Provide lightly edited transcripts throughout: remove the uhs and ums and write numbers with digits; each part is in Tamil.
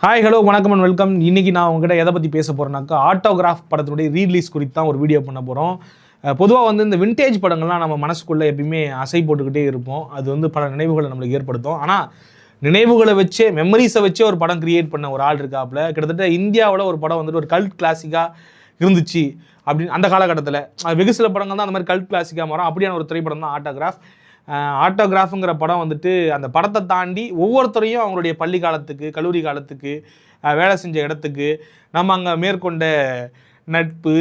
ஹாய் ஹலோ வணக்கம் அண்ட் வெல்கம். இன்றைக்கி நான் உங்ககிட்ட எதை பற்றி பேச போகிறேன்னாக்கா ஆட்டோகிராஃப் படத்தினுடைய ரீலீஸ் குறித்து தான் ஒரு வீடியோ பண்ண போகிறோம். பொதுவாக வந்து இந்த விண்டேஜ் படங்கள்லாம் நம்ம மனசுக்குள்ளே எப்பயுமே அசை போட்டுக்கிட்டே இருப்போம். அது வந்து பல நினைவுகளை நம்மளுக்கு ஏற்படுத்தும். ஆனால் நினைவுகளை வச்சே மெமரிஸை வச்சே ஒரு படம் கிரியேட் பண்ண ஒரு ஆள் இருக்காப்புல. கிட்டத்தட்ட இந்தியாவில் ஒரு படம் வந்துட்டு ஒரு கல்ட் கிளாசிக்காக இருந்துச்சு அப்படின்னு அந்த காலகட்டத்தில் வெகு சில படங்கள் தான் அந்த மாதிரி கல்ட் கிளாசிக்காக மாறும். அப்படியான ஒரு திரைப்படம் தான் ஆட்டோகிராஃப். ஆட்டோகிராஃபுங்கிற படம் வந்துட்டு அந்த படத்தை தாண்டி ஒவ்வொருத்தரையும் அவங்களுடைய பள்ளி காலத்துக்கு, கல்லூரி காலத்துக்கு, வேலை செஞ்ச இடத்துக்கு, நம்ம அங்கே மேற்கொண்ட நட்பு,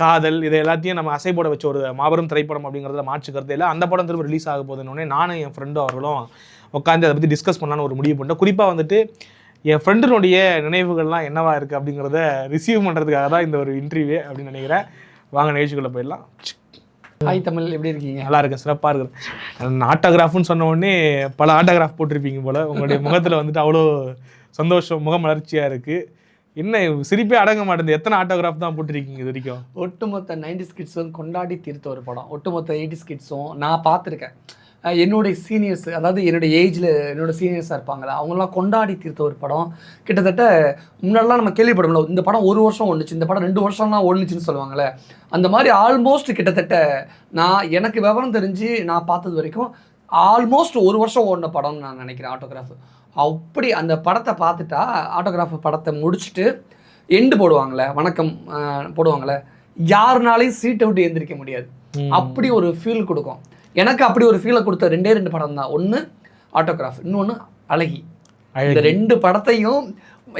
காதல், இதை எல்லாத்தையும் நம்ம அசை போட வச்ச ஒரு மாபெரும் திரைப்படம் அப்படிங்கிறதுல மாற்று கருத்து இல்லை. அந்த படம் திரும்ப ரிலீஸ் ஆக போதுன்னொடனே நானும் என் ஃப்ரெண்டும் அவர்களும் உட்காந்து அதை பற்றி டிஸ்கஸ் பண்ணலான்னு ஒரு முடிவு பண்ணிட்டோம். குறிப்பாக வந்துட்டு என் ஃப்ரெண்டினுடைய நினைவுகள்லாம் என்னவா இருக்குது அப்படிங்கிறத ரிசீவ் பண்ணுறதுக்காக தான் இந்த ஒரு இன்டர்வியூ அப்படின்னு நினைக்கிறேன். வாங்க நிகழ்ச்சிக்குள்ளே போயிடலாம். ஹாய் தமிழ், எப்படி இருக்கீங்க? நல்லா இருக்கேன், சிறப்பாக இருக்கிறேன். ஆட்டோகிராஃப்னு சொன்ன உடனே பல ஆட்டோகிராஃப் போட்டிருப்பீங்க போல். உங்களுடைய முகத்தில் வந்துட்டு அவ்வளோ சந்தோஷம், முக மலர்ச்சியாக இருக்குது. என்ன சிரிப்பே அடங்க மாட்டேங்குது. எத்தனை ஆட்டோகிராஃப் தான் போட்டிருக்கீங்க இது வரைக்கும்? ஒட்டுமொத்த 90s கிட்ஸும் கொண்டாடி தீர்த்த ஒரு படம். ஒட்டுமொத்த 80s கிட்ஸும் நான் பார்த்துருக்கேன். என்னுடைய சீனியர்ஸ், அதாவது என்னுடைய ஏஜில் என்னோடய சீனியர்ஸாக இருப்பாங்களா, அவங்களாம் கொண்டாடி தீர்த்த ஒரு படம். கிட்டத்தட்ட முன்னாடிலாம் நம்ம கேள்விப்படணும், இந்த படம் 1 வருஷம் ஓடுச்சு, இந்த படம் 2 வருஷம்லாம் ஓடுச்சுன்னு சொல்லுவாங்களே. அந்த மாதிரி ஆல்மோஸ்ட் கிட்டத்தட்ட எனக்கு விவரம் தெரிஞ்சு நான் பார்த்தது வரைக்கும் ஆல்மோஸ்ட் 1 வருஷம் ஓடின படம்னு நான் நினைக்கிறேன் ஆட்டோகிராஃப். அப்படி அந்த படத்தை பார்த்துட்டா, ஆட்டோகிராஃப் படத்தை முடிச்சுட்டு எண்டு போடுவாங்களே, வணக்கம் போடுவாங்களே, யாருனாலையும் சீட்டை விட்டு எழுந்திரிக்க முடியாது. அப்படி ஒரு ஃபீல் கொடுக்கும். எனக்கு அப்படி ஒரு ஃபீலை கொடுத்த 2 படம் தான். ஒன்று ஆட்டோகிராஃப், இன்னொன்று அழகி. இந்த 2 படத்தையும்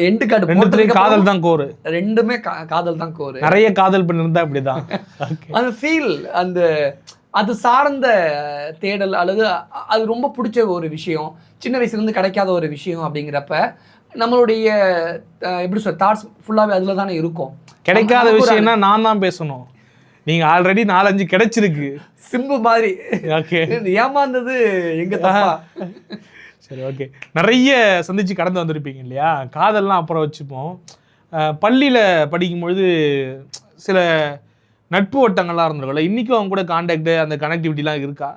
எண்டு கார்டு போட்டு காதல் தான் கோரு. ரெண்டுமே காதல் தான் கோரு. நிறைய காதல் பண்ணிருந்தா அப்படிதான். அந்த ஃபீல், அந்த அது சார்ந்த தேடல், அல்லது அது ரொம்ப பிடிச்ச ஒரு விஷயம், சின்ன வயசுலேருந்து கிடைக்காத ஒரு விஷயம் அப்படிங்கிறப்ப நம்மளுடைய எப்படி சொல்ல தாட்ஸ் ஃபுல்லாகவே அதில் தானே இருக்கும். கிடைக்காத விஷயம்னா நான் தான் பேசணும். நீங்கள் ஆல்ரெடி 4-5 கிடைச்சிருக்கு. சிம்பு மாதிரி. ஓகே, ஏமாந்தது எங்க தப்பா? சரி, ஓகே. நிறைய சந்திச்சு கடந்து வந்திருப்பீங்க இல்லையா? காதல்லாம் அப்புறம் வச்சுப்போம். பள்ளியில் படிக்கும்பொழுது சில நட்பு வட்டங்கள்லாம் இருந்திருக்கும்ல. இன்றைக்கும் அவங்க கூட கான்டாக்டு, அந்த கனெக்டிவிட்டிலாம் இருக்கா?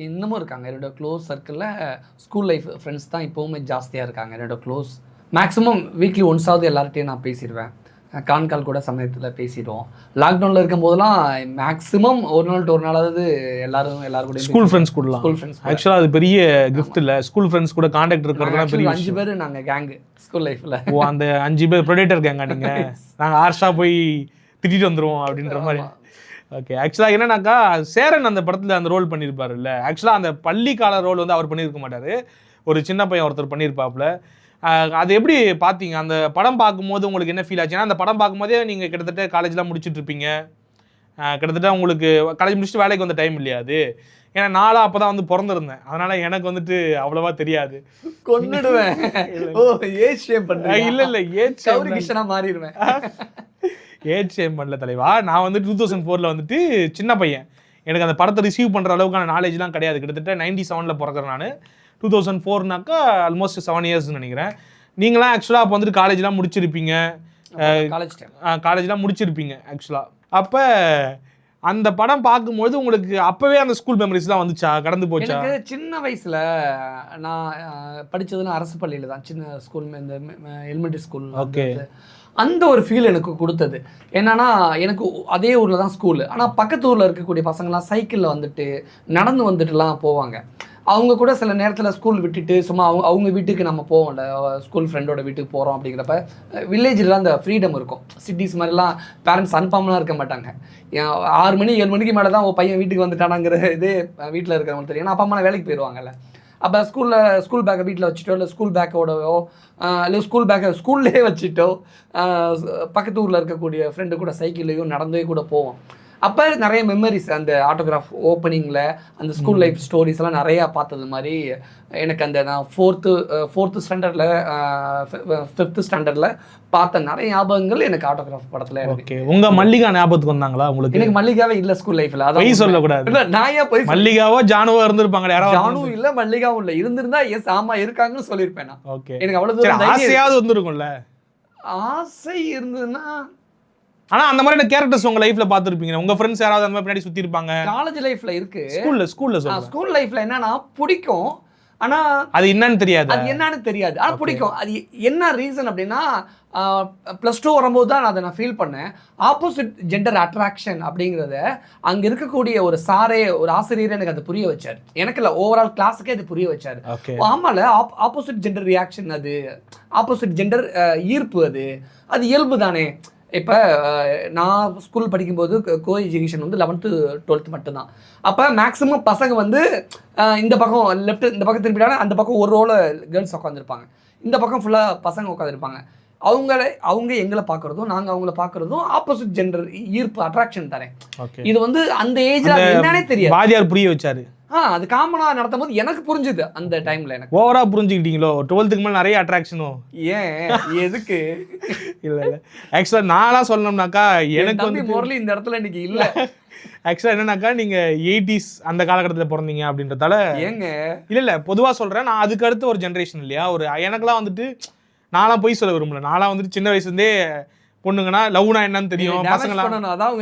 இன்னமும் இருக்காங்க. என்னோட க்ளோஸ் சர்க்கிளில் ஸ்கூல் லைஃப் ஃப்ரெண்ட்ஸ் தான் இப்போவுமே ஜாஸ்தியாக இருக்காங்க. என்னோட க்ளோஸ் மேக்ஸிமம் வீக்லி ஒன்ஸாவது எல்லார்ட்டையும் நான் பேசிடுவேன். கான்கால் கூட சமயத்தில் பேசிடுவோம். லாக்டவுனில் இருக்கும் போதெல்லாம் மேக்ஸிமம் ஒரு நாள் ஒரு நாளாவது எல்லாரும் கூட ஸ்கூல் ஃப்ரெண்ட்ஸ் கூடலாம். ஸ்கூல் ஃப்ரெண்ட்ஸ் ஆக்சுவலாக அது பெரிய கிஃப்ட் இல்லை. ஸ்கூல் ஃப்ரெண்ட்ஸ் கூட கான்டாக்ட் இருக்கிறதுலாம் பெரிய 5 பேர் நாங்கள் கேங்கு ஸ்கூல் லைஃப்பில். ஓ, அந்த 5 பேர் ப்ரொடேட்டர் கேங்கா நீங்கள்? நாங்கள் ஆர்ஷா போய் திட்டிட்டு வந்துடுவோம் அப்படின்ற மாதிரி. ஓகே, ஆக்சுவலாக என்னன்னாக்கா சேரன் அந்த படத்தில் அந்த ரோல் பண்ணியிருப்பாரு இல்லை? ஆக்சுவலாக அந்த பள்ளிக்கால ரோல் வந்து அவர் பண்ணியிருக்க மாட்டார், ஒரு சின்ன பையன் ஒருத்தர் பண்ணியிருப்பாப்புல. அது எப்படி பார்த்தீங்க? அந்த படம் பார்க்கும்போது உங்களுக்கு என்ன ஃபீல் ஆச்சுன்னா, அந்த படம் பார்க்கும்போதே நீங்கள் கிட்டத்தட்ட காலேஜ்லாம் முடிச்சுட்டு இருப்பீங்க. கிட்டத்தட்ட உங்களுக்கு காலேஜ் முடிச்சுட்டு வேலைக்கு வந்த டைம் இல்லையா அது? ஏன்னா நானும் அப்போ தான் வந்து பிறந்திருந்தேன். அதனால் எனக்கு வந்துட்டு அவ்வளோவா தெரியாது. கொன்னுடுவேன். ஓ, ஏஜ் ஷேம் பண்ணுறேன். இல்லை ஏஜ் கிஷனாக மாறிடுவேன். ஏஜ் ஷேம் பண்ணல தலைவா. நான் வந்து 2004 வந்துட்டு சின்ன பையன். எனக்கு அந்த படத்தை ரிசீவ் பண்ணுற அளவுக்கான நாலேஜ்லாம் கிடையாது. கிட்டத்தட்ட 97 பிறக்கிறேன் நான். 2004னாக்கா ஆல்மோஸ்ட் 7 இயர்ஸ்ன்னு நினைக்கிறேன். நீங்களாம் ஆக்சுவலாக அப்போ வந்துட்டு காலேஜ்லாம் முடிச்சிருப்பீங்க. காலேஜ்லாம் முடிச்சிருப்பீங்க ஆக்சுவலாக. அப்போ அந்த படம் பார்க்கும்போது உங்களுக்கு அப்போவே அந்த ஸ்கூல் மெமரிஸ்லாம் வந்துச்சா, கடந்து போச்சா? எனக்கு சின்ன வயசில் நான் படித்ததுலாம் அரசு பள்ளியில் தான், சின்ன ஸ்கூல், இந்த எலிமெண்ட்ரி ஸ்கூல். ஓகே, அந்த ஒரு ஃபீல் எனக்கு கொடுத்தது. என்னன்னா, எனக்கு அதே ஊரில் தான் ஸ்கூலு, ஆனால் பக்கத்து ஊரில் இருக்கக்கூடிய பசங்கள்லாம் சைக்கிளில் வந்துட்டு நடந்து வந்துட்டுலாம் போவாங்க. அவங்க கூட சில நேரத்தில் ஸ்கூல் விட்டுட்டு சும்மா அவங்க வீட்டுக்கு நம்ம போவோம்ல, ஸ்கூல் ஃப்ரெண்டோட வீட்டுக்கு போகிறோம் அப்படிங்கிறப்ப வில்லேஜில் அந்த ஃப்ரீடம் இருக்கும். சிட்டிஸ் மாதிரிலாம் பேரண்ட்ஸ் அனுப்பாமலாம் இருக்க மாட்டாங்க. 6 மணி 7 மணிக்கு மேலே தான் பையன் வீட்டுக்கு வந்துட்டானாங்கிற இதே வீட்டில் இருக்கிறவங்க தெரியும். ஏன்னா அப்பா அம்மா வேலைக்கு போயிடுவாங்கல்ல. அப்போ ஸ்கூல் பேக்கை வீட்டில் வச்சுட்டோ, இல்லை ஸ்கூல் பேக்கோடவோ, இல்லை ஸ்கூல் பேக்கை ஸ்கூல்லே வச்சுட்டோ, பக்கத்து ஊரில் இருக்கக்கூடிய ஃப்ரெண்டு கூட சைக்கிள்லேயும் நடந்தே கூட போவோம். அப்போ நிறைய மெமரிஸ், அந்த ஆட்டோகிராஃப் ஓப்பனிங்கில் அந்த ஸ்கூல் லைஃப் ஸ்டோரிஸ் எல்லாம் நிறையா பார்த்தது மாதிரி எனக்கு அந்த நான் 4th ஸ்டாண்டர்டில் 5th ஸ்டாண்டர்டில் பார்த்த நிறைய ஞாபகங்கள் எனக்கு ஆட்டோகிராஃப் படத்தில். ஓகே, உங்கள் மல்லிகா ஞாபகத்துக்கு வந்தாங்களா உங்களுக்கு? எனக்கு மல்லிகாவே இல்லை ஸ்கூல் லைஃப்பில். அதான் சொல்லக்கூடாது. இல்லை, நான் ஏன் போய் மல்லிகாவோ ஜானுவோ இருந்திருப்பாங்க. யாராவது ஜானுவும் இல்லை, மல்லிகாவும் இல்லை. இருந்திருந்தா எஸ், ஆமாம் இருக்காங்கன்னு சொல்லியிருப்பேன் நான். ஓகே, எனக்கு அவ்வளோ ஆசையாவது வந்துருக்கும்ல? ஆசை இருந்ததுன்னா, ஆனா அந்த மாதிரி கேரக்டர்ஸ் உங்க லைஃப்ல பாத்துருப்பீங்க. உங்க ஃப்ரெண்ட்ஸ் யாராவது அந்த மாதிரி பின்னாடி சுத்தி இருப்பாங்க. காலேஜ் லைஃப்ல இருக்கு. ஸ்கூல்ல ஸ்கூல் லைஃப்ல என்னன்னா பிடிக்கும். ஆனா அது என்னன்னு தெரியாது, அது என்னன்னு தெரியாது, ஆனா பிடிக்கும். அது என்ன ரீசன் அப்படின்னா +2 வரும்போது தான் அதை நான் ஃபீல் பண்ணேன். ஆப்போசிட் ஜெண்டர் அட்ராக்ஷன் அப்படிங்கிறத அங்கே இருக்கக்கூடிய ஒரு சாரே, ஒரு ஆசிரியர் எனக்கு அதை புரிய வச்சார். எனக்கு இல்லை, ஓவரால் கிளாஸுக்கே அது புரிய வச்சார். ஆமால, ஆப்போசிட் ஜெண்டர் ரியாக்ஷன், அது ஆப்போசிட் ஜெண்டர் ஈர்ப்பு, அது இயல்பு தானே. இப்போ நான் ஸ்கூல் படிக்கும்போது கோ எஜுகேஷன் வந்து 11th 12th மட்டும்தான். அப்போ மேக்ஸிமம் பசங்க வந்து இந்த பக்கம் லெஃப்ட், இந்த பக்கம் திரும்பிட்டாலும் அந்த பக்கம் ஒரு ரோல கேர்ள்ஸ் உட்காந்துருப்பாங்க, இந்த பக்கம் ஃபுல்லாக பசங்க உட்காந்துருப்பாங்க. அவங்க எங்களை பார்க்குறதும் நாங்கள் அவங்கள பார்க்குறதும் ஆப்போசிட் ஜெண்டர் ஈர்ப்பு, அட்ராக்ஷன் தரேன். இது வந்து அந்த ஏஜ்ல என்னன்னே தெரியாது, வாதியார் புரிய வச்சாரு. அது காமனா நடத்தும் போது எனக்கு புரிஞ்சுது. அந்த டைம்ல எனக்கு ஓவரா புரிஞ்சுக்கிட்டீங்களோ? 12th மேல நிறைய அட்ராக்ஷனோ? ஏன் எதுக்கு? இல்ல ஆக்சுவலா நான்லாம் சொல்லணும்னாக்கா எனக்கு வந்து முரளி இந்த இடத்துல இன்னைக்கு இல்ல. ஆக்சுவலா என்னன்னாக்கா, நீங்க 80s அந்த காலகட்டத்தில் பிறந்தீங்க அப்படின்றதால ஏங்க இல்ல பொதுவா சொல்றேன். நான் அதுக்கு அடுத்த ஒரு ஜென்ரேஷன் இல்லையா, ஒரு எனக்கெல்லாம் வந்துட்டு நான்லாம் போய் சொல்ல விரும்பல. நான்லாம் வந்துட்டு சின்ன வயசுலேருந்தே பொண்ணுங்கன்னா லவ்னா என்னன்னு தெரியும், பசங்களாம்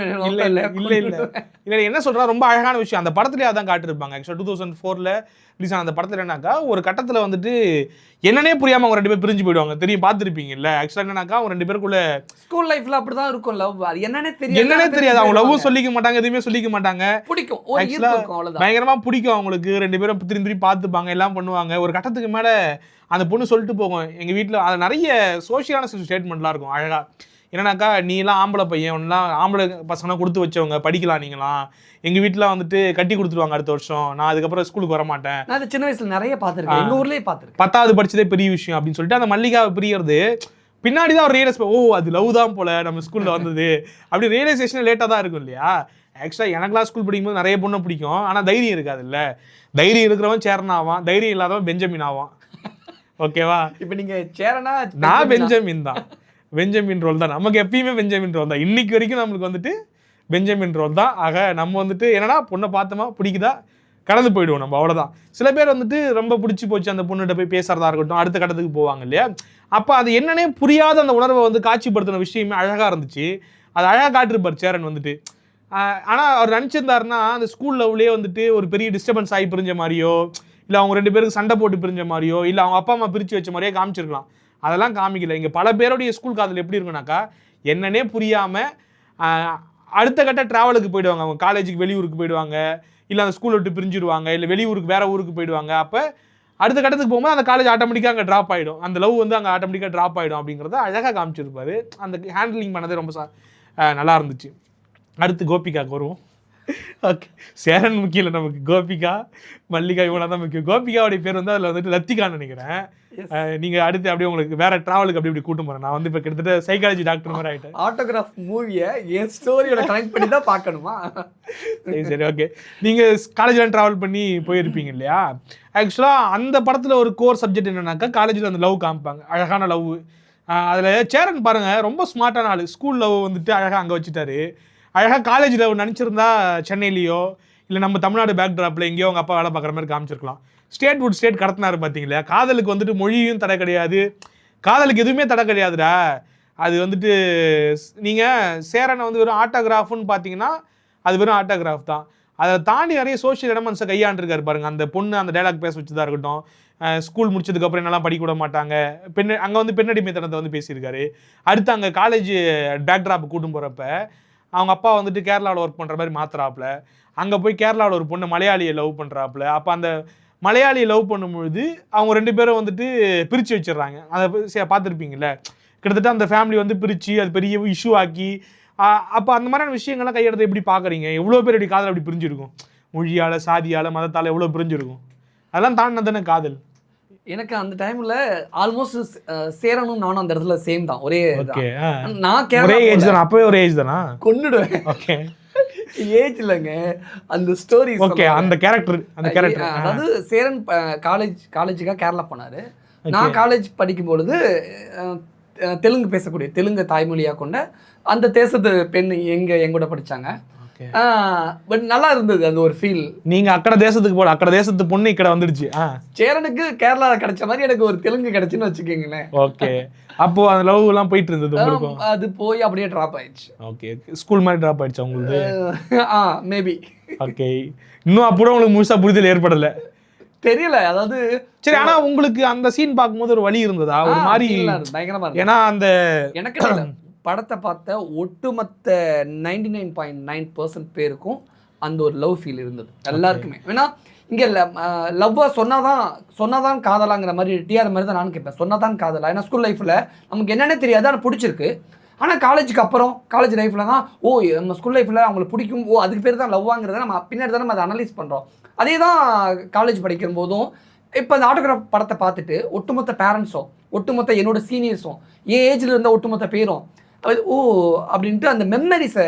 இல்ல என்ன சொல்றா, ரொம்ப அழகான விஷயம். அந்த படத்துலயே அதான் காட்டிருப்பாங்க. ஆக்சுவலா 2004ல ரிலீஸ் ஆன அந்த படத்துல என்னன்னாக்கா, ஒரு கட்டத்துல வந்துட்டு என்னன்னே புரியாம அவங்க 2 பேரும் பிரிஞ்சு போயிடுவாங்க. தெரியும், பார்த்துருப்பீங்கல்ல. ஆக்சுவலா என்னன்னாக்கா, அவங்க 2 பேருக்குள்ள ஸ்கூல் லைஃப்ல அப்படிதான் இருக்கும். லவ் அது என்னன்னே தெரியாது. அவங்க லவ் சொல்லிக்க மாட்டாங்க, எதுவுமே சொல்லிக்க மாட்டாங்க. பிடிக்கும், பயங்கரமா பிடிக்கும் அவங்களுக்கு. 2 பேரும் திரும்பி பார்த்துப்பாங்க, எல்லாம் பண்ணுவாங்க. ஒரு கட்டத்துக்கு மேல அந்த பொண்ணு சொல்லிட்டு போகும், எங்க வீட்டுல அது நிறைய சோசியலான ஸ்டேட்மெண்ட்லாம் இருக்கும் அழகா. என்னன்னாக்கா, நீ எல்லாம் ஆம்பளை பையன், ஒன்றுலாம் ஆம்பளை பசங்களாம் கொடுத்து வச்சவங்க, படிக்கலாம் நீங்களாம். எங்கள் வீட்டில் வந்துட்டு கட்டி கொடுத்துருவாங்க அடுத்த வருஷம், நான் அதுக்கப்புறம் ஸ்கூலுக்கு வர மாட்டேன். நான் சின்ன வயசுல நிறைய பார்த்துருக்கேன், எங்கள் ஊர்லேயே பார்த்துருக்கேன். 10th படிச்சதே பெரிய விஷயம் அப்படின்னு சொல்லிட்டு அந்த மல்லிகாவை பிரியறது பின்னாடி தான் ஒரு ரியலைஸ், ஓ அது லவ் தான் போல நம்ம ஸ்கூலில் வந்தது அப்படி ரியலைசேஷன் லேட்டாக தான் இருக்கும் இல்லையா. ஆக்சுவலாக எனக்குலாம் ஸ்கூல் படிக்கும்போது நிறைய பொண்ணை பிடிக்கும், ஆனால் தைரியம் இருக்காது இல்லை. தைரியம் இருக்கிறவன் சேரன் ஆவான், தைரியம் இல்லாதவன் பெஞ்சமின் ஆவான். ஓகேவா? இப்போ நீங்கள் சேரனா, நான் பெஞ்சமின் தான். பெஞ்சமின் ரோல் தான் நமக்கு எப்பயுமே, பெஞ்சமின் ரோல் தான் இன்னைக்கு வரைக்கும் நம்மளுக்கு வந்துட்டு பெஞ்சமின் ரோல் தான். ஆக நம்ம வந்துட்டு என்னன்னா, பொண்ணை பார்த்தோமா பிடிக்குதா கடந்து போயிடுவோம் நம்ம, அவ்வளோதான். சில பேர் வந்துட்டு ரொம்ப பிடிச்சி போச்சு அந்த பொண்ணுகிட்ட போய் பேசுறதா இருக்கட்டும், அடுத்த கட்டத்துக்கு போவாங்க இல்லையா. அப்போ அது என்னன்னே புரியாத அந்த உணர்வை வந்து காட்சிப்படுத்தின விஷயமே அழகாக இருந்துச்சு. அது அழகாக காட்டிருப்பார் சேரன் வந்துட்டு. ஆனால் அவர் நினச்சிருந்தாருன்னா அந்த ஸ்கூல் லெவலே வந்துட்டு ஒரு பெரிய டிஸ்டர்பன்ஸ் ஆகி பிரிஞ்ச மாதிரியோ, இல்லை அவங்க 2 பேருக்கு சண்டை போட்டு பிரிஞ்ச மாதிரியோ, இல்லை அவங்க அப்பா அம்மா பிரித்து வச்ச மாதிரியோ காமிச்சிருக்கலாம். அதெல்லாம் காமிக்கல. இங்கே பல பேருடைய ஸ்கூல் காதல் எப்படி இருக்குனாக்கா, என்னன்னே புரியாமல் அடுத்த கட்ட ட்ராவலுக்கு போயிடுவாங்க. அவங்க காலேஜுக்கு வெளியூருக்கு போயிடுவாங்க, இல்லை அந்த ஸ்கூல் விட்டு பிரிஞ்சிடுவாங்க, இல்லை வெளியூருக்கு வேற ஊருக்கு போயிடுவாங்க. அப்போ அடுத்த கட்டத்துக்கு போகும்போது அந்த காலேஜ் ஆட்டோமேட்டிக்காக அங்கே ட்ராப் ஆகிடும், அந்த லவ் வந்து அங்கே ஆட்டோமேட்டிக்காக ட்ராப் ஆகிடும் அப்படிங்கிறத அழகாக காமிச்சிருப்பாரு. அந்த ஹேண்ட்லிங் பண்ணதே ரொம்ப நல்லா இருந்துச்சு. அடுத்து கோபிகாவுக்கு வருவோம். ஓகே, சேரன் முக்கியம் இல்லை நமக்கு, கோபிகா மல்லிகா இவனா தான் முக்கியம். கோபிகாவுடைய பேர் வந்து அதில் வந்துட்டு லத்திகான்னு நினைக்கிறேன். நீங்க அடுத்து அப்படியே உங்களுக்கு வேற டிராவலுக்கு அப்படி இப்படி கூட்டு போறேன். நான் வந்து இப்ப கிட்டத்தட்ட சைக்காலஜி டாக்டர் மாதிரி ஆயிட்டேன். ஆட்டோகிராஃப் மூவியை என் ஸ்டோரியோட கனெக்ட் பண்ணி தான் பார்க்கணுமா? சரி ஓகே. நீங்க காலேஜ்ல டிராவல் பண்ணி போயிருப்பீங்க இல்லையா. ஆக்சுவலா அந்த படத்துல ஒரு கோர் சப்ஜெக்ட் என்னன்னாக்கா, காலேஜ்ல அந்த லவ் காமிப்பாங்க, அழகான லவ். அதுல சேரன் பாருங்க ரொம்ப ஸ்மார்ட்டான ஆளு. ஸ்கூல் லவ் வந்துட்டு அழகா அங்க வச்சுட்டாரு. அழகா காலேஜ் லவ் நினைச்சிருந்தா சென்னையிலயோ இல்லை நம்ம தமிழ்நாடு பேக் ட்ராப்ல எங்கேயோ அவங்க அப்பா வேலை பார்க்குற மாதிரி காமிச்சிருக்கலாம். ஸ்டேட் கடத்தினாரு பார்த்தீங்களா. காதலுக்கு வந்துட்டு மொழியும் தடை கிடையாது, காதலுக்கு எதுவுமே தடை கிடையாதுடா. அது வந்துட்டு நீங்கள் சேரனை வந்து வெறும் ஆட்டோகிராஃப்னு பார்த்தீங்கன்னா அது வெறும் ஆட்டோகிராஃப் தான். அதை தாண்டி நிறைய சோஷியல் எலமெண்ட்ஸை கையாண்டிருக்காரு பாருங்க. அந்த பொண்ணு அந்த டைலாக் பேச வச்சுதான் இருக்கட்டும், ஸ்கூல் முடிச்சதுக்கப்புறம் என்னெல்லாம் படிக்க விட மாட்டாங்க, அங்கே வந்து பெண்ணடிமைத்தனத்தை வந்து பேசியிருக்காரு. அடுத்து அங்கே காலேஜ் பேக் ட்ராப் கூட்டும் போகிறப்ப அவங்க அப்பா வந்துட்டு கேரளாவில் ஒர்க் பண்ணுற மாதிரி மாத்துறாப்புல, அங்கே போய் கேரளாவில் ஒரு பொண்ணு மலையாளியை லவ் பண்ணுறாப்புல. அப்போ அந்த மலையாளியை லவ் பண்ணும்பொழுது அவங்க 2 பேரும் வந்துட்டு பிரித்து வச்சிடுறாங்க. அதை பார்த்துருப்பீங்கள்ல, கிட்டத்தட்ட அந்த ஃபேமிலி வந்து பிரித்து அது பெரிய இஷ்யூ ஆக்கி. அப்போ அந்த மாதிரியான விஷயங்கள்லாம் கையெடுத்து எப்படி பார்க்குறீங்க? எவ்வளோ பேர் அப்படி காதல் அப்படி பிரிஞ்சிருக்கும், மொழியால் சாதியால் மதத்தால் எவ்வளோ பிரிஞ்சிருக்கும். அதெல்லாம் தாண்டின தானே காதல். எனக்கு அந்த டைம்ல ஆல்மோஸ்ட் சேரனும் நானும் அந்த இடத்துல சேம் தான், ஒரே நான் ஒரே ஏஜ் தான். அப்பவே ஒரு ஏஜ் தானா? கொன்னுடுவேன். ஓகே, ஏஜ் இல்லைங்க, அந்த ஸ்டோரி. ஓகே, அந்த கேரக்டர் அதாவது சேரன் காலேஜுக்காக கேரளா போனாரு. நான் காலேஜ் படிக்கும் பொழுது தெலுங்கு பேசக்கூடிய, தெலுங்கு தாய்மொழியாக கொண்ட அந்த தேசத்து பெண் எங்கூட படிச்சாங்க. பட் நல்லா இருந்தது அந்த ஒரு ஃபீல். நீங்க அக்கட தேசத்துக்கு போல, அக்கட தேசத்து பொண்ணு இக்கட வந்துடுச்சு. சேரனுக்கு கேரளா கிடைச்ச மாதிரி எனக்கு ஒரு தெலுங்கு கிடைச்சுன்னு வச்சுக்கோங்களேன். ஓகே, அப்போ அந்த லவ் எல்லாம் போயிட்டு இருந்தது உங்களுக்கு? அது போய் அப்படியே டிராப் ஆயிடுச்சு. ஓகே, ஸ்கூல் மாதிரி டிராப் ஆயிடுச்சு உங்களுக்கு? மேபி. ஓகே, இன்னும் அப்புறம் உங்களுக்கு முழுசா புரிதல் ஏற்படல. தெரியல. அதாவது சரி, ஆனா உங்களுக்கு அந்த சீன் பார்க்கும்போது ஒரு வலி இருந்ததா? ஒரு மாதிரி பயங்கரமா இருக்கு. ஏன்னா அந்த எனக்கு இல்ல, படத்தை பார்த்த ஒட்டுமொத்த 99.9% பேருக்கும் அந்த ஒரு லவ் ஃபீல் இருந்தது எல்லாருக்குமே. ஏன்னா இங்கே லவ்வாக சொன்னாதான் காதலாங்கிற மாதிரி டிஆர் மாதிரி தான் நானும் கேட்பேன். சொன்னாதான் காதலா? ஏன்னா ஸ்கூல் லைஃப்பில் நமக்கு என்னென்ன தெரியாது, ஆனால் பிடிச்சிருக்கு. ஆனால் காலேஜுக்கு அப்புறம் காலேஜ் லைஃப்பில் தான் நம்ம ஸ்கூல் லைஃப்பில் அவங்களுக்கு பிடிக்கும், அதுக்கு பேர் தான் லவ்வாங்கிறத நம்ம பின்னாடி தான் நம்ம அதை அனலைஸ் பண்ணுறோம். அதே தான் காலேஜ் படிக்கும் போதும் இப்போ அந்த ஆட்டோகிராஃப் படத்தை பார்த்துட்டு ஒட்டுமொத்த பேரண்ட்ஸும் ஒட்டுமொத்த என்னோட சீனியர்ஸும் என் ஏஜில் இருந்த ஒட்டுமொத்த பேரும் அப்படின்ட்டு அந்த மெமரிஸை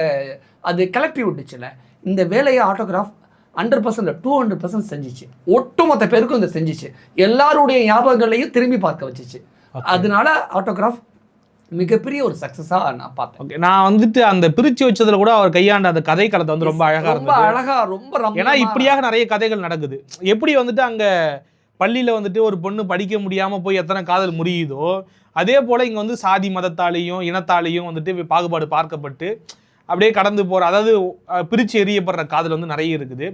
அது கிளப்பி விட்டுச்சுல. இந்த வேலையை ஆட்டோகிராஃப் 100% 200% செஞ்சிச்சு. ஒட்டுமொத்த பேருக்கும் இந்த செஞ்சிச்சு. எல்லாருடைய ஞாபகங்களையும் திரும்பி பார்க்க வச்சிச்சு. அதனால ஆட்டோகிராஃப் மிகப்பெரிய ஒரு சக்சஸா நான் பார்த்தேன். நான் வந்துட்டு அந்த பிரிச்சு வச்சதுல கூட அவர் கையாண்ட அந்த கதை களத்தை வந்து ரொம்ப அழகா இருந்தது. ரொம்ப அழகா, ரொம்ப ஏன்னா இப்படியாக நிறைய கதைகள் நடக்குது. எப்படி வந்துட்டு அங்க பள்ளியில வந்துட்டு ஒரு பொண்ணு படிக்க முடியாம போய் எத்தனை காதல் முறியுதோ, அதே போல இங்க வந்து சாதி மதத்தாலையும் இனத்தாலையும் வந்துட்டு பாகுபாடு பார்க்கப்பட்டு அப்படியே கடந்து போற, அதாவது பிரிச்சு எறியப்படுற காதல் வந்து நிறைய இருக்குது.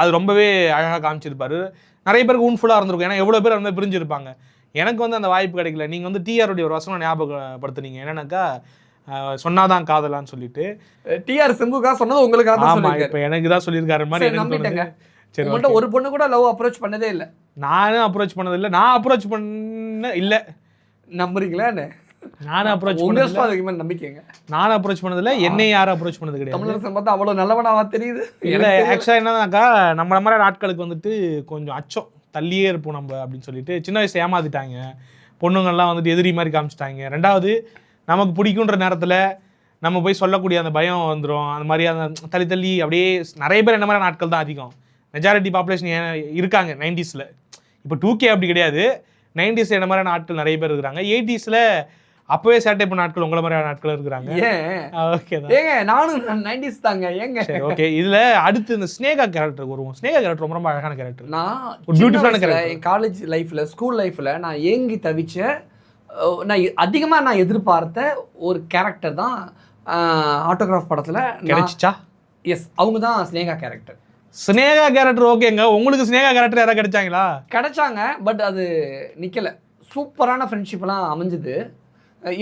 அது ரொம்பவே அழகாக காமிச்சிருப்பாரு. நிறைய பேருக்கு ஊன்ஃபுல்லாக இருந்திருக்கும். ஏன்னா எவ்வளோ பேர் வந்து பிரிஞ்சிருப்பாங்க. எனக்கு வந்து அந்த வாய்ப்பு கிடைக்கல. நீங்கள் வந்து டிஆருடைய ஒரு வசனம் ஞாபகப்படுத்துனீங்க. என்னன்னாக்கா சொன்னாதான் காதலான்னு சொல்லிட்டு டிஆர் சிம்புக்கா சொன்னது உங்களுக்காக தான். ஆமா, இப்போ எனக்கு தான் சொல்லியிருக்காரு மாதிரி எனக்கு நம்பிட்டேங்க. சரி, உங்கள்கிட்ட ஒரு பொண்ணு கூட லவ் அப்ரோச் பண்ணதே இல்லை? நானும் அப்ரோச் பண்ணது இல்லை. நான் அப்ரோச் பண்ண இல்லை. நம்புறீங்களா? நானும் அப்ரோச் பண்ணது நம்பிக்கைங்க. நானும் அப்ரோச் பண்ணதில்லை. என்னை யாரும் அப்ரோச் பண்ணது கிடையாது. தமிழரசன் பார்த்தா அவ்வளோ நல்லவனாவா தெரியுது? இல்லை, ஆக்சுவலாக என்னன்னாக்கா நம்மள மாதிரி நாட்களுக்கு வந்துட்டு கொஞ்சம் அச்சம், தள்ளியே இருப்போம் நம்ம அப்படின்னு சொல்லிட்டு சின்ன வயசு ஏமாத்திட்டாங்க. பொண்ணுங்கள்லாம் வந்துட்டு எதிரி மாதிரி காமிச்சிட்டாங்க. ரெண்டாவது நமக்கு பிடிக்குன்ற நேரத்தில் நம்ம போய் சொல்லக்கூடிய அந்த பயம் வந்துடும். அந்த மாதிரி அந்த தள்ளி தள்ளி அப்படியே நிறைய பேர் என்ன மாதிரி நாட்கள் தான் அதிகம். மெஜாரிட்டி பாப்புலேஷன் இருக்காங்க 90s. இப்போ 2K அப்படி கிடையாது. 90s என்ன மாதிரியான ஆட்கள் நிறைய பேர் இருக்கிறாங்க. 80s அப்பவே சேட்டை பண்ண ஆட்கள் உங்களை மாதிரியான ஆட்கள் இருக்கிறாங்க. ஏங்க நானும் 90s தாங்க. ஏங்க ஓகே, இதுல அடுத்து இந்த ஸ்னேகா கேரக்டர் வருவோம். ஸ்னேகா கேரக்டர் ரொம்ப ரொம்ப அழகான கேரக்டர். நான் ஒரு பியூட்டிஃபுல்லான கேரக்டர். என் காலேஜ் லைஃப்ல, ஸ்கூல் லைஃப்ல நான் ஏங்கி தவிச்ச, நான் அதிகமா நான் எதிர்பார்த்த ஒரு கேரக்டர் தான் ஆட்டோகிராஃப் படத்துல கிடைச்சிச்சா. எஸ், அவங்க தான் ஸ்னேகா கேரக்டர். ஸ்னேகா கேரக்டர் ஓகேங்க. உங்களுக்கு ஸ்னேகா கேரக்டர் யாராவது கிடைச்சாங்களா? கிடைச்சாங்க, பட் அது நிக்கல. சூப்பரான ஃப்ரெண்ட்ஷிப்லாம் அமைஞ்சுது.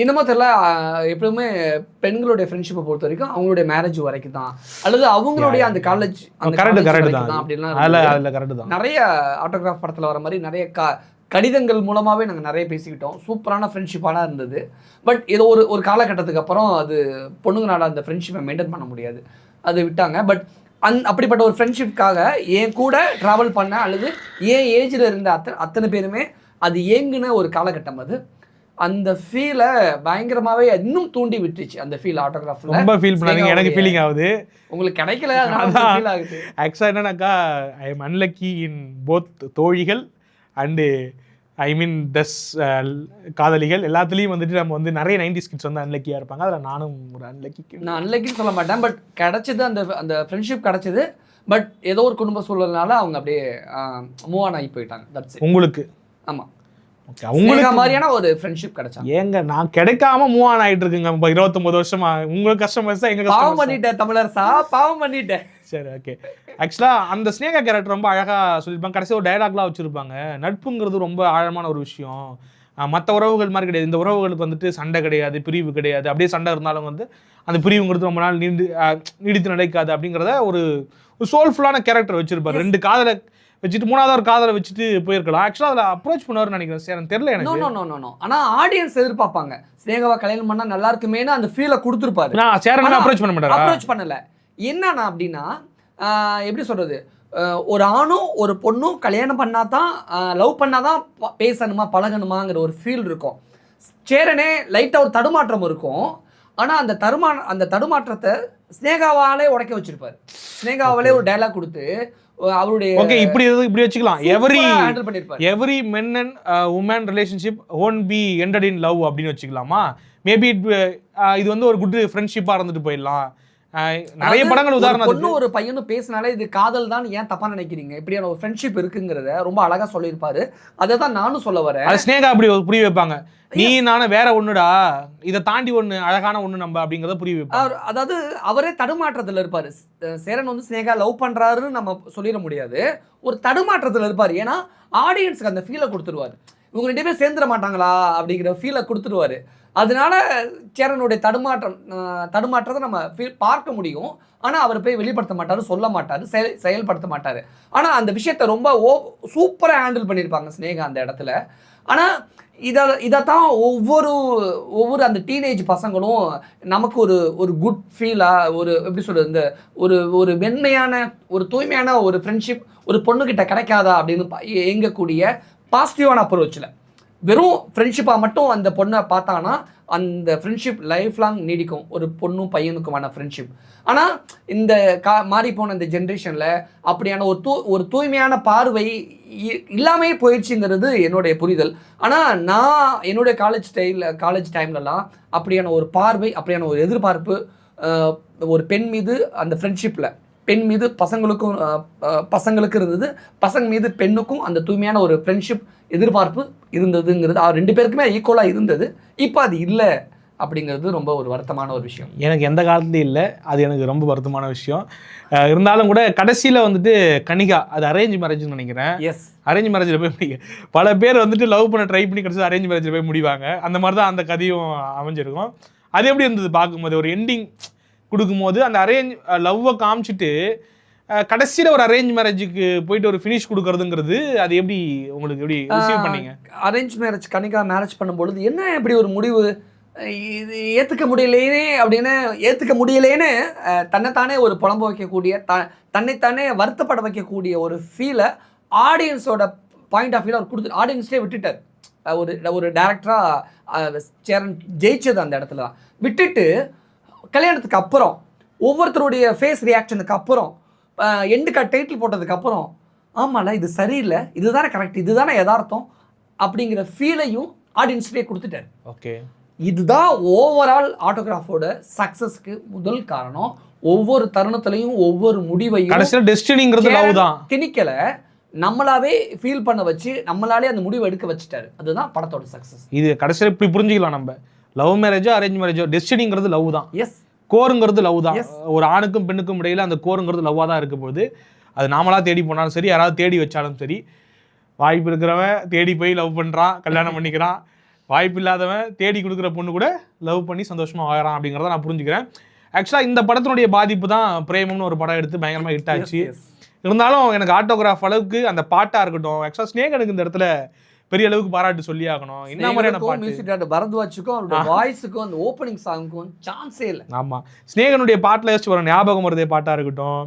என்னமோ தெரியல, எப்பவுமே பெண்களுடைய ஃப்ரெண்ட்ஷிப்பை பொறுத்த வரைக்கும் அவங்களுடைய மேரேஜ் வரைக்கும் தான், அல்லது அவங்களுடைய அந்த காலேஜ் தான் அப்படின்லாம் நிறைய ஆட்டோகிராஃப் படத்தில் வர மாதிரி நிறைய கடிதங்கள் மூலமாகவே நாங்கள் நிறைய பேசிக்கிட்டோம். சூப்பரான ஃப்ரெண்ட்ஷிப்பான இருந்தது. பட் ஏதோ ஒரு காலகட்டத்துக்கு அப்புறம் அது பொண்ணுங்களால் அந்த ஃப்ரெண்ட்ஷிப்பை மெயின்டைன் பண்ண முடியாது, அது விட்டாங்க. பட் அப்படிப்பட்ட ஒரு ஃப்ரெண்ட்ஷிப்காக என் கூட ட்ராவல் பண்ண அல்லது என் ஏஜில் இருந்த அத்தனை பேருமே அது ஏங்குன ஒரு காலகட்டம். அது அந்த ஃபீலை பயங்கரமாவே இன்னும் தூண்டி விட்டுச்சு. அந்த ஃபீல் ஆட்டோகிராஃப்ல ரொம்ப ஃபீல் பண்ணாதீங்க, எனக்கு ஃபீலிங் ஆகுது. உங்களுக்கு கிடைக்கல, அதனால ஃபீல் ஆகுது. ஆக்சுவலாக என்னன்னாக்கா, I am unlucky in both தோழிகள் அண்டு ஐ மீன் தஸ் காதலிகள் எல்லாத்துலேயும் வந்துட்டு நம்ம வந்து நிறைய 90s கிட்ஸ் வந்து அன்லக்கியாக இருப்பாங்க. அதில் நானும் ஒரு அன்லக்கி. நான் அன்லக்கின்னு சொல்ல மாட்டேன், பட் கிடைச்சது, அந்த ஃப்ரெண்ட்ஷிப் கிடைச்சது. பட் ஏதோ ஒரு குடும்ப சூழல்னால அவங்க அப்படியே மூவ் ஆன் ஆகி போயிட்டாங்க. தட்ஸ் உங்களுக்கு. ஆமாம், உங்களுக்கு மாதிரியான ஒரு ஃப்ரெண்ட்ஷிப் கிடைச்சா. ஏங்க நான் கிடைக்காம மூவ் ஆன் ஆகிட்டு இருக்குங்க 29 வருஷமா. உங்களுக்கு கஷ்டமா? எங்க பாவம் பண்ணிட்டேன் தமிழரசா, பாவம் பண்ணிட்டேன். சரி, ஓகே. ஆக்சுவலாக அந்த ஸ்னேகா கேரக்டர் ரொம்ப அழகாக சொல்லியிருப்பாங்க. கடைசி ஒரு டயலாக்லாம் வச்சுருப்பாங்க. நட்புங்கிறது ரொம்ப ஆழமான ஒரு விஷயம். மற்ற உறவுகள் மாதிரி கிடையாது. இந்த உறவுகளுக்கு வந்துட்டு சண்டை கிடையாது, பிரிவு கிடையாது. அப்படியே சண்டை இருந்தாலும் வந்து அந்த பிரிவுங்கிறது ரொம்ப நாள் நீடித்து நடக்காது அப்படிங்கிறத ஒரு சோல்ஃபுல்லான கேரக்டர் வச்சிருப்பாரு. 2 காதலை வச்சுட்டு 3வது ஒரு காதலை வச்சுட்டு போயிருக்கலாம். ஆக்சுவலாக அதில் அப்ரோச் பண்ணுவார்னு நினைக்கிறேன். சரி, எனக்கு தெரியல. எனக்கு நோ. ஆனால் ஆடியன்ஸ் எதிர்பார்ப்பாங்க ஸ்னேகாவை கல்யாணம் பண்ணால் நல்லா இருக்குமேனு அந்த ஃபீலை கொடுத்துருப்பாரு. நான் சேரன் அப்ரோச் பண்ண மாட்டேன். அப்ரோச் பண்ணலை. என்னன்னா அப்படின்னா, எப்படி சொல்கிறது, ஒரு ஆணும் ஒரு பொண்ணும் கல்யாணம் பண்ணாதான், லவ் பண்ணாதான் பேசணுமா பழகணுமாங்கிற ஒரு ஃபீல் இருக்கும். சேரனே லைட்டாக ஒரு தடுமாற்றம் இருக்கும். ஆனால் அந்த தடுமாற்றத்தை ஸ்னேகாவாலே உடைக்க வச்சிருப்பாரு. ஸ்னேகாவாலே ஒரு டைலாக் கொடுத்து அவருடைய ஓகே இப்படி வச்சுக்கலாம். Every men and woman relationship won't be ended in love அப்படின்னு வச்சுக்கலாமா? மேபி இது வந்து ஒரு குட் ஃப்ரெண்ட்ஷிப்பாக இருந்துட்டு போயிடலாம். நிறைய படங்கள் உதாரணம் பொண்ணு ஒரு பையனும் பேசினாலே இது காதல் தான் ஏன் தப்பா நினைக்கிறீங்க, இப்படியான ஒரு ஃப்ரெண்ட்ஷிப் இருக்குங்கிறத ரொம்ப அழகா சொல்லியிருப்பாரு. அதை தான் நானும் சொல்ல வரேன். அது ஸ்னேகா அப்படி புரிய வைப்பாங்க, நீ நானும் வேற ஒண்ணுடா, இதை தாண்டி ஒண்ணு அழகான ஒண்ணு நம்ம அப்படிங்கறத புரிய வைப்பாங்க. அதாவது அவரே தடுமாற்றத்துல இருப்பாரு. சேரன் வந்து ஸ்னேகா லவ் பண்றாருன்னு நம்ம சொல்லிட முடியாது, ஒரு தடுமாற்றத்துல இருப்பாரு. ஏன்னா ஆடியன்ஸ்க்கு அந்த ஃபீலை கொடுத்துருவாரு, இவங்க 2 பேரும் சேர்ந்துட மாட்டாங்களா அப்படிங்கிற ஃபீலை கொடுத்துருவாரு. அதனால சேரனுடைய தடுமாற்றத்தை நம்ம பார்க்க முடியும். ஆனால் அவர் போய் வெளிப்படுத்த மாட்டார், சொல்ல மாட்டார், செயல்படுத்த மாட்டார். ஆனால் அந்த விஷயத்தை ரொம்ப சூப்பராக ஹேண்டில் பண்ணியிருப்பாங்க ஸ்னேகா அந்த இடத்துல. ஆனால் இதைத்தான் ஒவ்வொரு அந்த டீனேஜ் பசங்களும் நமக்கு ஒரு குட் ஃபீலாக, ஒரு எப்படி சொல்கிறது, இந்த ஒரு வெண்மையான ஒரு தூய்மையான ஒரு ஃப்ரெண்ட்ஷிப் ஒரு பொண்ணுக்கிட்ட கிடைக்காதா அப்படின்னு எங்கக்கூடிய பாசிட்டிவான அப்ரோச்சில் வெறும் ஃப்ரெண்ட்ஷிப்பாக மட்டும் அந்த பொண்ணை பார்த்தாங்கன்னா அந்த ஃப்ரெண்ட்ஷிப் லைஃப் லாங் நீடிக்கும், ஒரு பொண்ணும் பையனுக்குமான ஃப்ரெண்ட்ஷிப். ஆனால் இந்த மாறி போன இந்த ஜென்ரேஷனில் அப்படியான ஒரு தூய்மையான பார்வை இல்லாமே போயிடுச்சுங்கிறது என்னுடைய புரிதல். ஆனால் நான் என்னுடைய காலேஜ் டைம்லலாம் அப்படியான ஒரு பார்வை, அப்படியான ஒரு எதிர்பார்ப்பு ஒரு பெண் மீது அந்த ஃப்ரெண்ட்ஷிப்பில் பெண் மீது பசங்களுக்கு இருந்தது, பசங்க மீது பெண்ணுக்கும் அந்த தூய்மையான ஒரு ஃப்ரெண்ட்ஷிப் எதிர்பார்ப்பு இருந்ததுங்கிறது 2 பேருக்குமே ஈக்குவலாக இருந்தது. இப்போ அது இல்லை அப்படிங்கிறது ரொம்ப ஒரு வருத்தமான ஒரு விஷயம். எனக்கு எந்த காலத்துலையும் இல்லை, அது எனக்கு ரொம்ப வருத்தமான விஷயம். இருந்தாலும் கூட கடைசியில் வந்துட்டு கனிகா அது அரேஞ்ச் மேரேஜ்னு நினைக்கிறேன். எஸ், அரேஞ்ச் மேரேஜில் போய் பல பேர் வந்துட்டு லவ் பண்ண ட்ரை பண்ணி கடைசி அரேஞ்ச் மேரேஜில் போய் முடிவாங்க. அந்த மாதிரி தான் அந்த கதையும் அமைஞ்சிருக்கும். அது எப்படி இருந்தது பார்க்கும்போது, ஒரு எண்டிங் கொடுக்கும்போது அந்த லவ்வை காமிச்சிட்டு கடைசியில் ஒரு அரேஞ்ச் மேரேஜுக்கு போயிட்டு ஒரு ஃபினிஷ் கொடுக்கறதுங்கிறது அது எப்படி உங்களுக்கு எப்படி ரிசீவ் பண்ணீங்க? அரேஞ்ச் மேரேஜ் கனிகா மேரேஜ் பண்ணும்பொழுது என்ன இப்படி ஒரு முடிவு, இது ஏற்றுக்க முடியலேன்னு தன்னைத்தானே ஒரு புலம்ப வைக்கக்கூடிய தன்னைத்தானே வருத்தப்பட வைக்கக்கூடிய ஒரு ஃபீலை ஆடியன்ஸோட பாயிண்ட் ஆஃப் வியூவில் அவர் கொடுத்து ஆடியன்ஸ்லேயே விட்டுட்டார். ஒரு டேரக்டராக சேரன் ஜெயிச்சது அந்த இடத்துல தான். விட்டுட்டு கல்யாணத்துக்கு அப்புறம் ஒவ்வொருத்தருடைய ஃபேஸ் ரியாக்ஷனுக்கு அப்புறம் எண்டு டைட்டில் போட்டதுக்கப்புறம் ஆமாம்ல இது சரியில்லை, இதுதானே கரெக்ட், இதுதானே யதார்த்தம் அப்படிங்கிற ஃபீலையும் ஆடியன்ஸ்லேயே கொடுத்துட்டார். ஓகே, இதுதான் ஓவரால் ஆட்டோகிராஃபோட சக்ஸஸ்க்கு முதல் காரணம். ஒவ்வொரு தருணத்திலையும் ஒவ்வொரு முடிவையும் திணிக்கல, நம்மளாவே ஃபீல் பண்ண வச்சு நம்மளாலே அந்த முடிவை எடுக்க வச்சுட்டாரு. அதுதான் படத்தோட சக்ஸஸ். இது கடைசியில் இப்படி புரிஞ்சுக்கலாம், நம்ம லவ் மேரேஜோ அரேஞ்ச் மேரேஜோ டெஸ்டினிங்கிறது லவ் தான். எஸ், கோருங்கிறது லவ் தான். ஒரு ஆணுக்கும் பெண்ணுக்கும் இடையில அந்த கோருங்கிறது லவ்வாக தான் இருக்கும் போது அது நாமளாக தேடி போனாலும் சரி, யாராவது தேடி வச்சாலும் சரி, வாய்ப்பு இருக்கிறவன் தேடி போய் லவ் பண்ணுறான், கல்யாணம் பண்ணிக்கிறான். வாய்ப்பு இல்லாதவன் தேடி கொடுக்குற பொண்ணு கூட லவ் பண்ணி சந்தோஷமாக வாழறான் அப்படிங்கிறத நான் புரிஞ்சுக்கிறேன். ஆக்சுவலாக இந்த படத்தினுடைய பாதிப்பு தான் பிரேமம்னு ஒரு படம் எடுத்து பயங்கரமாக ஹிட் ஆச்சு. இருந்தாலும் எனக்கு ஆட்டோகிராஃப் அளவுக்கு அந்த பாட்டாக இருக்கட்டும், ஆக்சுவலாக ஸ்னேகனுக்கு இந்த இடத்துல பெரிய அளவுக்கு பாராட்டு சொல்லி ஆகணும். என்ன மாதிரியான பாட்டு, மியூசிக் டைரக்டர் பரத்வாஜுக்கும் அவருடைய வாய்ஸுக்கும் அந்த ஓப்பனிங் சாங்குக்கும் சான்ஸே இல்லை. ஆமா, ஸ்னேகனுடைய பாட்டுல யோசிச்சு வர ஞாபகம் வருதே பாட்டா இருக்கட்டும்.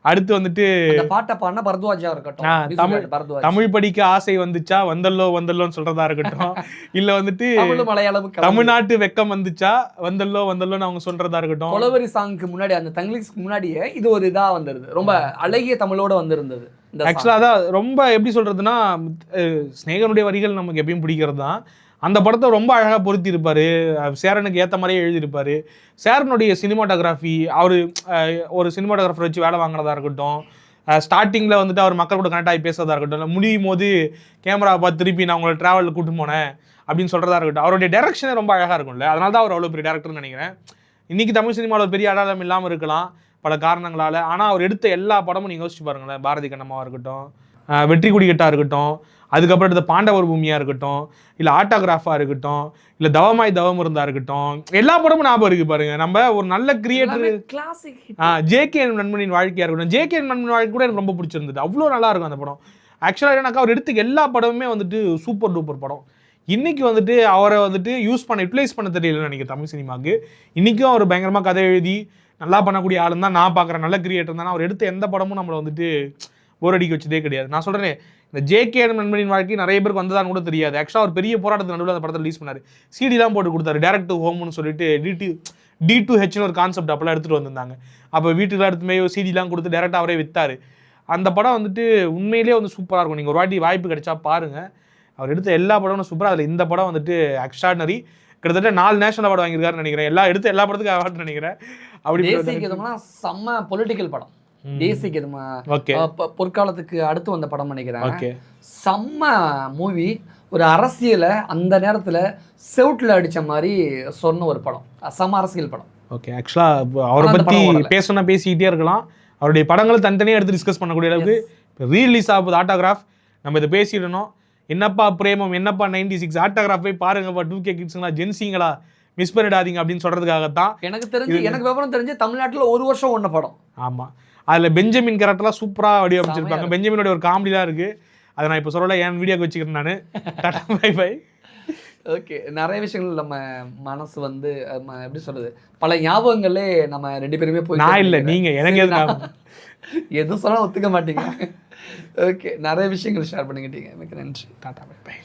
அடுத்து வந்துட்டு அந்த பாட்டை பாடின பரத்வாஜா இருக்கட்டும், தமிழ் படிக்க ஆசை வந்துச்சா வந்தல்லோன்னு சொல்றதா இருக்கட்டும், இல்ல வந்துட்டு மலையாளம் தமிழ்நாட்டு வெக்கம் வந்துச்சா வந்தல்லோன்னு அவங்க சொல்றதா இருக்கட்டும். கொலவெறி சாங்க்கு முன்னாடி அந்த தங்கிலீஷ்க்கு முன்னாடியே இது ஒரு இதா வந்துருது, ரொம்ப அழகிய தமிழோட வந்திருந்தது. ஆக்சுவலா அதான் ரொம்ப எப்படி சொல்றதுன்னா, ஸ்னேகனுடைய வரிகள் நமக்கு எப்பயும் பிடிக்கிறது தான். அந்த படத்தை ரொம்ப அழகாக பொருத்தி இருப்பார், சேரனுக்கு ஏற்ற மாதிரியே எழுதியிருப்பார். சேரனுடைய சினிமாட்டோகிராஃபி, அவர் ஒரு சினிமாட்டோகிராஃபர் வச்சு வேலை வாங்குறதா இருக்கட்டும், ஸ்டார்டிங்கில் வந்துட்டு அவர் மக்கள் கூட கனெக்ட் ஆகி பேசுறதா இருக்கட்டும், இல்லை முடியும் போது கேமராவை பார்த்து திருப்பி நான் உங்களை ட்ராவலில் கூட்டு போனேன் அப்படின்னு சொல்கிறதா இருக்கட்டும், அவருடைய டேரக்ஷனே ரொம்ப அழகாக இருக்கும்ல. அதனால தான் அவர் அவ்வளோ பெரிய டேரக்டர்னு நினைக்கிறேன். இன்றைக்கி தமிழ் சினிமாவில் பெரிய அடையாளம் இல்லாமல் இருக்கலாம் பல காரணங்களால், ஆனால் அவர் எடுத்த எல்லா படமும் நீங்கள் யோசிச்சு பாருங்களேன். பாரதி கண்ணம்மாவாக இருக்கட்டும், வெற்றி கொடிக்கட்டாக இருக்கட்டும், அதுக்கப்புறம் எடுத்த பாண்டவர் பூமியாக இருக்கட்டும், இல்லை ஆட்டோகிராஃபாக இருக்கட்டும், இல்லை தவமாய் தவம் இருந்தா இருக்கட்டும், எல்லா படமும் ஞாபகம் இருக்கு பாருங்க. நம்ம ஒரு நல்ல கிரியேட்டர் ஜேகே நண்பனின் வாழ்க்கையாக இருக்கட்டும், ஜேகே நண்பனின் வாழ்க்கை கூட எனக்கு ரொம்ப பிடிச்சிருந்தது, அவ்வளோ நல்லா இருக்கும் அந்த படம். ஆக்சுவலாக என்னக்கா அவர் எடுத்து எல்லா படமுமே வந்துட்டு சூப்பர் டூப்பர் படம். இன்னைக்கு வந்துட்டு அவரை வந்துட்டு யூட்டிலைஸ் பண்ண தெரியலன்னு நினைக்கிறேன் தமிழ் சினிமாவுக்கு. இன்றைக்கும் அவர் பயங்கரமாக கதை எழுதி நல்லா பண்ணக்கூடிய ஆளுன்னு தான் நான் பார்க்குறேன், நல்ல கிரியேட்டர் தான். அவர் எடுத்த எந்த படமும் நம்மளை வந்துட்டு போர் அடிக்க வச்சதே கிடையாது. நான் சொல்கிறேன், இந்த ஜேகே நண்பனின் வாழ்க்கை நிறைய பேருக்கு வந்ததான்னு கூட தெரியாது. ஆக்சுவலாக அவர் பெரிய போராட்டத்துக்கு நடுவில் அந்த படத்தை ரிலீஸ் பண்ணார், சிடிலாம் போட்டு கொடுத்தாரு, டேரக்ட் டு ஹோம்னு சொல்லிட்டு D2Hன்னு ஒரு கான்செப்ட் அப்போலாம் எடுத்துகிட்டு வந்திருந்தாங்க. அப்போ வீட்டுக்கு எடுத்துமே சிடிலாம் கொடுத்து டேரெக்டாக அவரே விற்றார். அந்த படம் வந்துட்டு உண்மையிலேயே வந்து சூப்பராக இருக்கும். நீங்கள் ஒரு வாட்டி வாய்ப்பு கிடைச்சா பாருங்கள், அவர் எடுத்த எல்லா படமும் சூப்பராக. அதில் இந்த படம் வந்துட்டு எக்ஸ்ட்ராடனரி. கிட்டத்தட்ட 4 நேஷனல் அவார்டு வாங்கியிருக்காருன்னு நினைக்கிறேன். எல்லா படத்துக்கும் அவார்டு நினைக்கிறேன். அப்படி தேசிய கீதம்லாம் செம்ம பொலிட்டிக்கல் படம். தேசிய கீதம் ஓகே பொற்காலத்துக்கு அடுத்து வந்த படம் நினைக்கிறேன். ஓகே செம்ம மூவி. ஒரு அரசியலை அந்த நேரத்தில் செவுட்டில் அடித்த மாதிரி சொன்ன ஒரு படம். செம்ம அரசியல் படம். ஓகே. ஆக்சுவலாக அவரை பற்றி பேசணும்னா பேசிக்கிட்டே இருக்கலாம். அவருடைய படங்களை தனித்தனியாக எடுத்து டிஸ்கஸ் பண்ணக்கூடிய அளவுக்கு ரீரிலீஸ் ஆகுது ஆட்டோகிராஃப். நம்ம இதை பேசிடணும். என்னப்பா பிரேமம், என்னப்பா 96 ஆட்டோகிராஃப் போய் பாருங்கப்பா. 2K கிட்ஸுங்களா, ஜென்சிங்களா, மிஸ் பண்ணிடாதீங்க அப்படின்னு சொல்கிறதுக்காகத்தான். எனக்கு விவரம் தெரிஞ்சு தமிழ்நாட்டில் ஒரு வருஷம் ஒன்ன படம். ஆமாம். அதில் பெஞ்சமின் கேரக்டர்லாம் சூப்பராக வடிவமைச்சிருப்பாங்க. பெஞ்சமினோட ஒரு காமெடிலாம் இருக்குது. அதை நான் இப்போ சொல்லலை, என் வீடியோக்கு வச்சுக்கிறேன் நான். Tata bye bye. ஓகே. நிறைய விஷயங்கள் நம்ம மனசு வந்து எப்படி சொல்கிறது, பல ஞாபகங்களே நம்ம 2 பேருமே போய். நான் இல்லை, நீங்கள் எனக்கு எதுவும் சொன்னால் ஒத்துக்க மாட்டீங்க. ஓகே. நிறைய விஷயங்கள் ஷேர் பண்ணிக்கிட்டீங்க. எனக்கு நன்றி. Tata bye by.